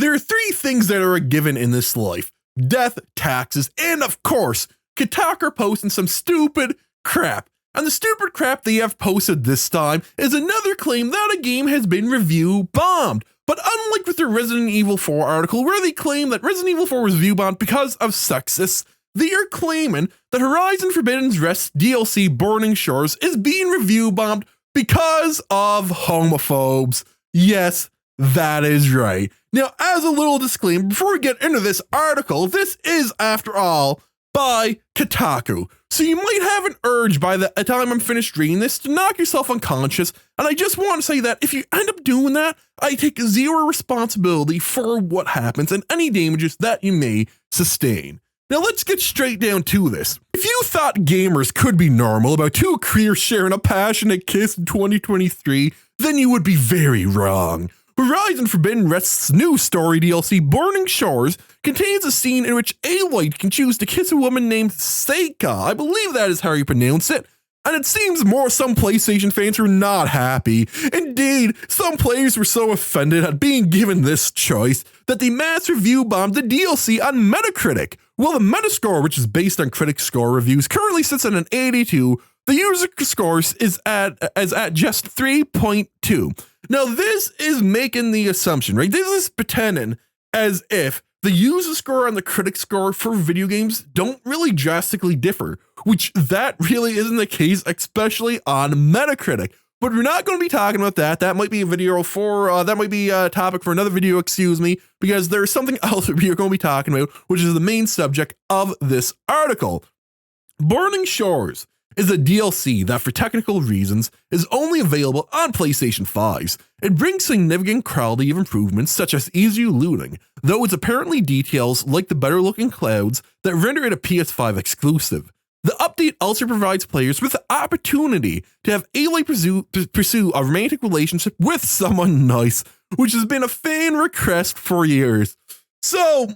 There are three things that are a given in this life: death, taxes, and of course, Kotaku posting some stupid crap. And the stupid crap they have posted this time is another claim that a game has been review bombed. But unlike with their Resident Evil 4 article, where they claim that Resident Evil 4 was review bombed because of sexists, they are claiming that Horizon Forbidden West DLC Burning Shores is being review bombed because of homophobes. Yes, that is right. Now, as a little disclaimer, before we get into this article, this is, after all, by Kotaku. So you might have an urge by the time I'm finished reading this to knock yourself unconscious, and I just want to say that if you end up doing that, I take zero responsibility for what happens and any damages that you may sustain. Now let's get straight down to this. If you thought gamers could be normal about two queers sharing a passionate kiss in 2023, then you would be very wrong. Horizon Forbidden West's new story DLC, Burning Shores, contains a scene in which Aloy can choose to kiss a woman named Seika. I believe that is how you pronounce it. And it seems some PlayStation fans were not happy. Indeed, some players were so offended at being given this choice that they mass review bombed the DLC on Metacritic. Well, the Metascore, which is based on critic score reviews, currently sits at an 82. The user score is at just 3.2. Now, this is making the assumption, right? This is pretending as if the user score and the critic score for video games don't really drastically differ, which that really isn't the case, especially on Metacritic. But we're not going to be talking about that. That might be a video that might be a topic for another video, excuse me, because there's something else that we are going to be talking about, which is the main subject of this article. Burning Shores is a DLC that, for technical reasons, is only available on PlayStation 5s. It brings significant quality of improvements such as easier looting, though it apparently details like the better-looking clouds that render it a PS5 exclusive. The update also provides players with the opportunity to have Aloy pursue a romantic relationship with someone nice, which has been a fan request for years. So,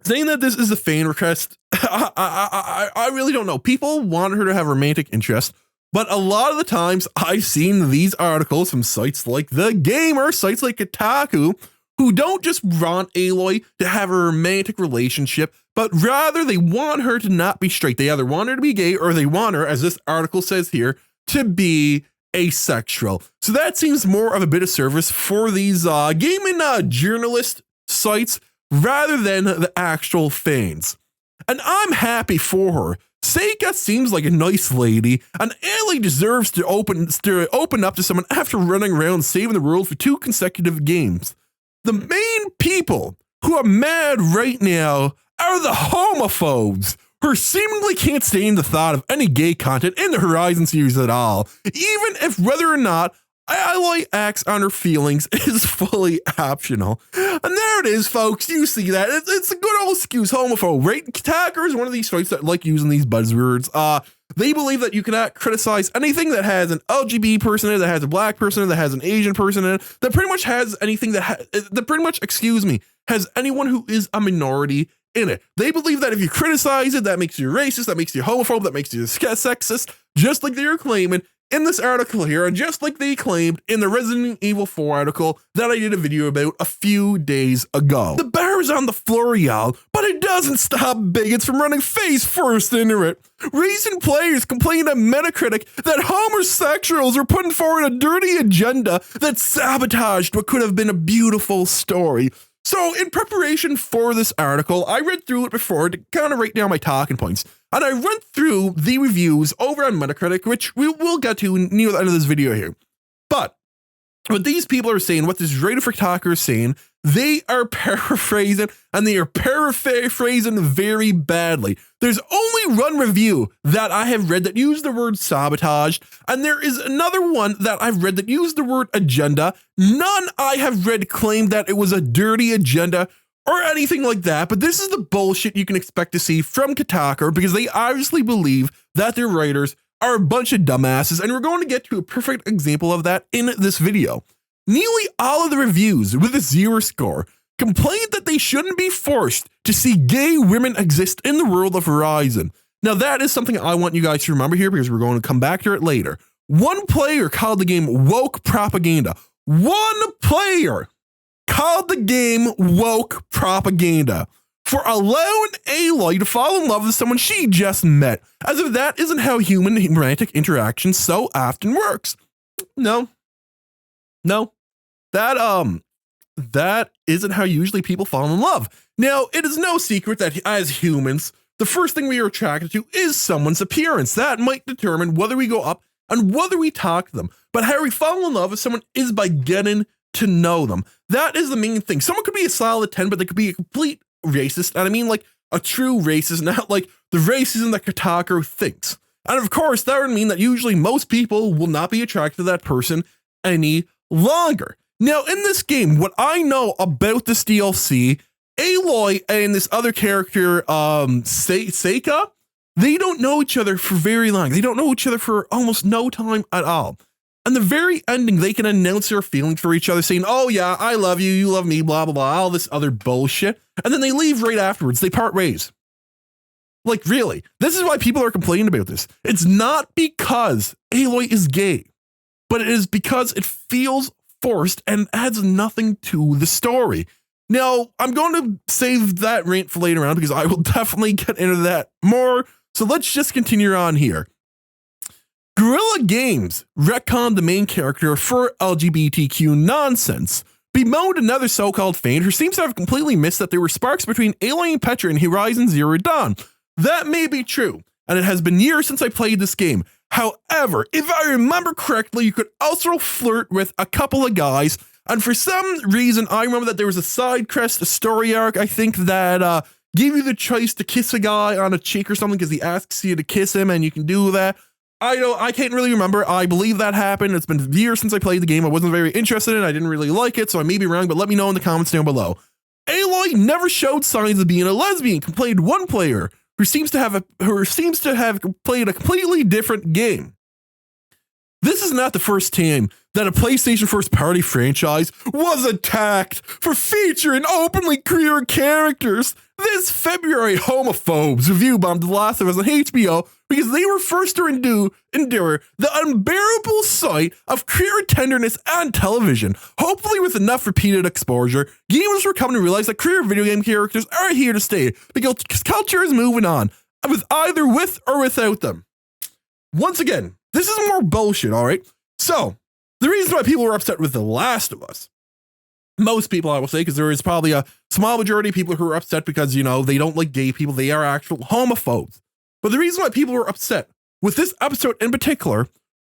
saying that this is a fan request, I really don't know. People want her to have romantic interest, but a lot of the times I've seen these articles from sites like The Gamer, sites like Kotaku, who don't just want Aloy to have a romantic relationship, but rather they want her to not be straight. They either want her to be gay or they want her, as this article says here, to be asexual. So that seems more of a bit of service for these gaming journalist sites rather than the actual fans. And I'm happy for her. Seika seems like a nice lady, and Aloy deserves to open up to someone after running around saving the world for 2 consecutive games. The main people who are mad right now are the homophobes, who seemingly can't stand the thought of any gay content in the Horizon series at all, even if whether or not Aloy acts on her feelings is fully optional. And there it is, folks. You see that. It's a good old excuse, homophobe, right? Kotaku is one of these sites that like using these buzzwords. They believe that you cannot criticize anything that has an LGBT person in it, that has a black person in it, that has an Asian person in it, that pretty much has anything has anyone who is a minority in it. They believe that if you criticize it, that makes you racist, that makes you homophobe, that makes you sexist, just like they're claiming in this article here, and just like they claimed in the Resident Evil 4 article that I did a video about a few days ago. The bar is on the floor, y'all, but it doesn't stop bigots from running face first into it. Recent players complained on Metacritic that homosexuals are putting forward a dirty agenda that sabotaged what could have been a beautiful story. So in preparation for this article, I read through it before to kind of write down my talking points. And I went through the reviews over on Metacritic, which we will get to near the end of this video here. But what these people are saying, what this writer for Kotaku is saying, they are paraphrasing, and they are paraphrasing very badly. There's only one review that I have read that used the word sabotaged, and there is another one that I've read that used the word agenda. None I have read claimed that it was a dirty agenda or anything like that, but this is the bullshit you can expect to see from Kotaku, because they obviously believe that their writers are a bunch of dumbasses, and we're going to get to a perfect example of that in this video. Nearly all of the reviews with a 0 score complained that they shouldn't be forced to see gay women exist in the world of Horizon. Now that is something I want you guys to remember here, because we're going to come back to it later. One player called the game woke propaganda. One player called the game woke propaganda for allowing Aloy to fall in love with someone she just met, as if that isn't how human romantic interaction so often works. No, that isn't how usually people fall in love. Now, it is no secret that as humans, the first thing we are attracted to is someone's appearance. That might determine whether we go up and whether we talk to them. But how we fall in love with someone is by getting to know them. That is the main thing. Someone could be a solid 10, but they could be a complete racist. And I mean like a true racist, not like the racism that Kotaku thinks. And of course, that would mean that usually most people will not be attracted to that person any longer. Now, in this game, what I know about this DLC, Aloy and this other character, Seika, they don't know each other for very long. They don't know each other for almost no time at all. And the very ending, they can announce their feelings for each other, saying, oh yeah, I love you, you love me, blah, blah, blah, all this other bullshit. And then they leave right afterwards. They part ways. Like, really? This is why people are complaining about this. It's not because Aloy is gay, but it is because it feels forced and adds nothing to the story. Now, I'm going to save that rant for later on because I will definitely get into that more. So let's just continue on here. Guerrilla Games retconned the main character for LGBTQ nonsense, bemoaned another so-called fan who seems to have completely missed that there were sparks between Aloy and Petra in Horizon Zero Dawn. That may be true, and it has been years since I played this game. However, if I remember correctly, you could also flirt with a couple of guys, and for some reason, I remember that there was a side quest, a story arc, I think, that gave you the choice to kiss a guy on a cheek or something because he asks you to kiss him, and you can do that. I can't really remember. I believe that happened. It's been years since I played the game. I wasn't very interested in it. I didn't really like it, so I may be wrong, but let me know in the comments down below. Aloy never showed signs of being a lesbian, complained one player who seems to have played a completely different game. This is not the first time that a PlayStation first-party franchise was attacked for featuring openly queer characters. This February, homophobes review bombed The Last of Us on HBO because they were first to endure the unbearable sight of queer tenderness on television. Hopefully with enough repeated exposure, gamers were coming to realize that queer video game characters are here to stay because culture is moving on, either with or without them. Once again, this is more bullshit, alright? So, the reason why people were upset with The Last of Us, most people I will say, because there is probably a small majority of people who are upset because, you know, they don't like gay people, they are actual homophobes. But the reason why people were upset with this episode in particular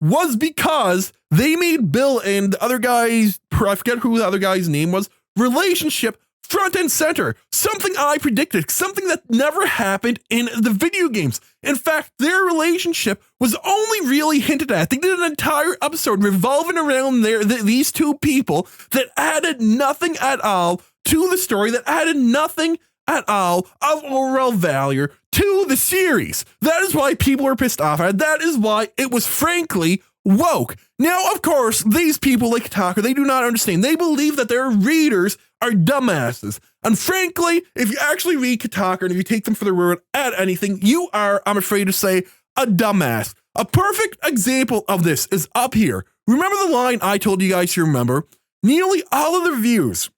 was because they made Bill and the other guy's, I forget who the other guy's name was, relationship front and center. Something I predicted, something that never happened in the video games. In fact, their relationship was only really hinted at. They did an entire episode revolving around these two people that added nothing at all to the story, that added nothing at all of overall value to the series. That is why people are pissed off at it. That is why it was frankly woke. Now, of course, these people like Kotaku, they do not understand. They believe that their readers are dumbasses. And frankly, if you actually read Kotaku and if you take them for their word at anything, you are, I'm afraid to say, a dumbass. A perfect example of this is up here. Remember the line I told you guys to remember? Nearly all of the reviews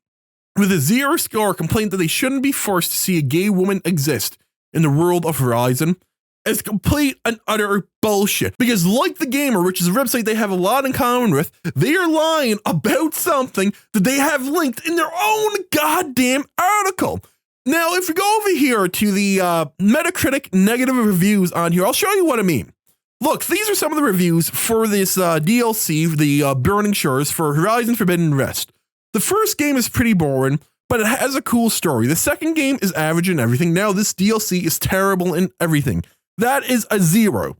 with a 0 score complained that they shouldn't be forced to see a gay woman exist in the world of Horizon. Is complete and utter bullshit. Because like The Gamer, which is a website they have a lot in common with, they are lying about something that they have linked in their own goddamn article. Now, if we go over here to the Metacritic negative reviews on here, I'll show you what I mean. Look, these are some of the reviews for this DLC, the Burning Shores for Horizon Forbidden West. The first game is pretty boring, but it has a cool story. The second game is average in everything. Now, this DLC is terrible in everything. That is a 0.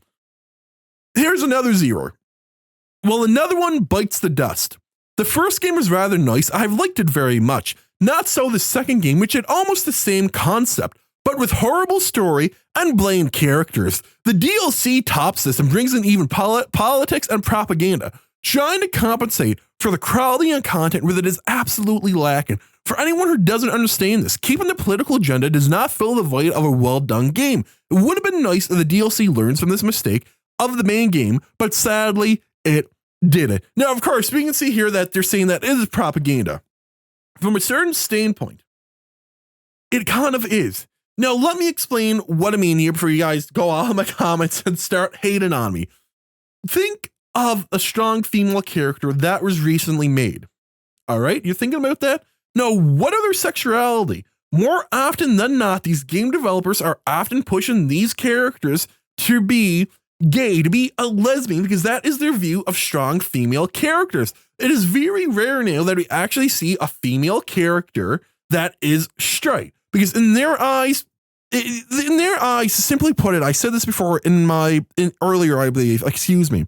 Here's another 0. Well, another one bites the dust. The first game was rather nice. I've liked it very much. Not so the second game, which had almost the same concept, but with horrible story and bland characters. The DLC tops this and brings in even politics and propaganda, trying to compensate for the quality and content where it is absolutely lacking. For anyone who doesn't understand this, keeping the political agenda does not fill the void of a well-done game. It would have been nice if the DLC learns from this mistake of the main game, but sadly, it didn't. Now, of course, we can see here that they're saying that it is propaganda. from a certain standpoint, it kind of is. Now, let me explain what I mean here before you guys go all in my comments and start hating on me. Think of a strong female character that was recently made. All right, you're thinking about that? Now, what are their sexuality? More often than not, these game developers are often pushing these characters to be gay, to be a lesbian, because that is their view of strong female characters. It is very rare now that we actually see a female character that is straight, because in their eyes, simply put it, I said this before earlier, I believe, excuse me.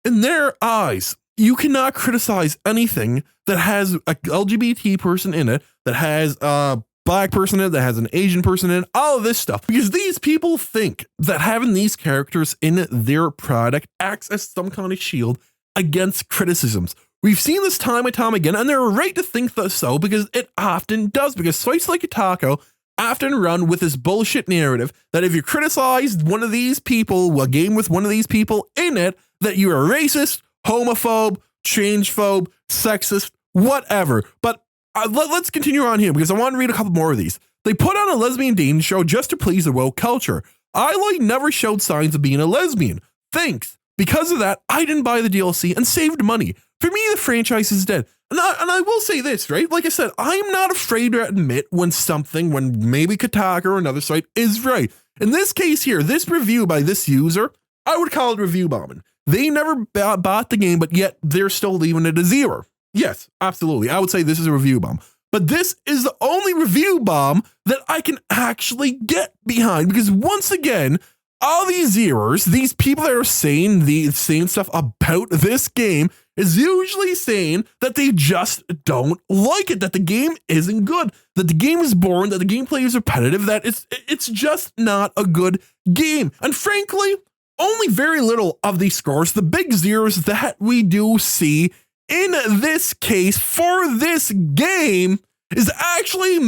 In their eyes, you cannot criticize anything that has a LGBT person in it, that has a black person in it, that has an Asian person in it, all of this stuff, because these people think that having these characters in their product acts as some kind of shield against criticisms. We've seen this time and time again, and they're right to think that so, because it often does, because sites like Kotaku often run with this bullshit narrative that if you criticize one of these people, a game with one of these people in it, that you are racist, homophobe, changephobe, sexist, whatever. But let's continue on here, because I want to read a couple more of these. They put on a lesbian dating show just to please the woke culture. I never showed signs of being a lesbian. Thanks. Because of that, I didn't buy the DLC and saved money. For me, the franchise is dead. And I will say this, right? Like I said, I'm not afraid to admit when maybe Kotaku or another site is right. In this case here, this review by this user, I would call it review bombing. They never bought the game, but yet they're still leaving it a 0. Yes, absolutely. I would say this is a review bomb. But this is the only review bomb that I can actually get behind, because once again, all these zeros, these people that are saying the same stuff about this game, is usually saying that they just don't like it, that the game isn't good, that the game is boring, that the gameplay is repetitive, that it's just not a good game. And frankly, only very little of these scores, the big zeros that we do see in this case for this game, is actually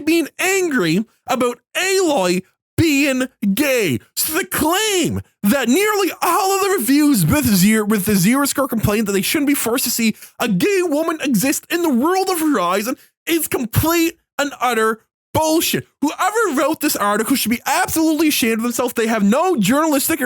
being angry about Aloy being gay. So the claim that nearly all of the reviews with the 0 score complaint that they shouldn't be forced to see a gay woman exist in the world of Horizon is complete and utter bullshit. Whoever wrote this article should be absolutely ashamed of themselves. They have no journalistic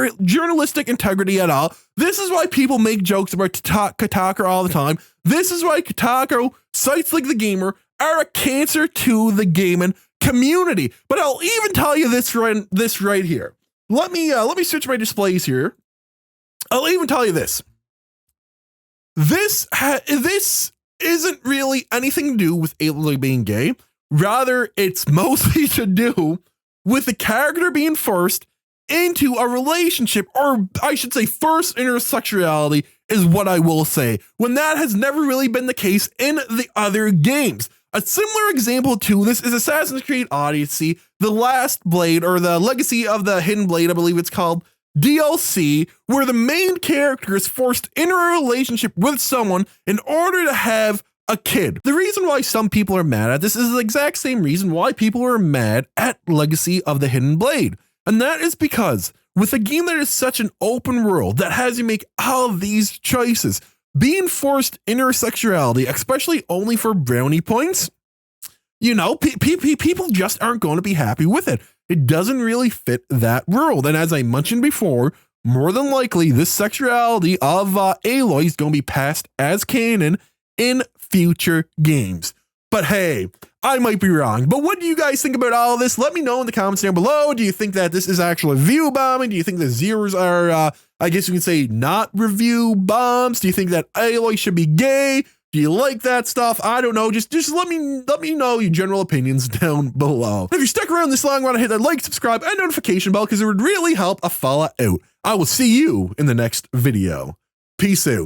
integrity at all. This is why people make jokes about Kotaku all the time. This is why Kotaku, sites like The Gamer, are a cancer to the gaming community. But I'll even tell you this right here. Let me switch my displays here. I'll even tell you this. This isn't really anything to do with Aloy being gay. Rather, it's mostly to do with the character being forced into a relationship, or I should say forced intersexuality is what I will say, when that has never really been the case in the other games. A similar example to this is Assassin's Creed Odyssey, The Last Blade, or The Legacy of the Hidden Blade, I believe it's called, DLC, where the main character is forced into a relationship with someone in order to have a kid. The reason why some people are mad at this is the exact same reason why people are mad at Legacy of the Hidden Blade. And that is because with a game that is such an open world that has you make all of these choices, being forced intersexuality, especially only for brownie points, people just aren't going to be happy with it. It doesn't really fit that world. And as I mentioned before, more than likely, this sexuality of Aloy is going to be passed as canon in future games. But hey, I might be wrong. But what do you guys think about all of this? Let me know in the comments down below. Do you think that this is actually review bombing? Do you think the zeros are, I guess you can say, not review bombs? Do you think that Aloy should be gay? Do you like that stuff? I don't know. Just let me know your general opinions down below. And if you stuck around this long, want to hit that like, subscribe, and notification bell, because it would really help a fella out. I will see you in the next video. Peace out.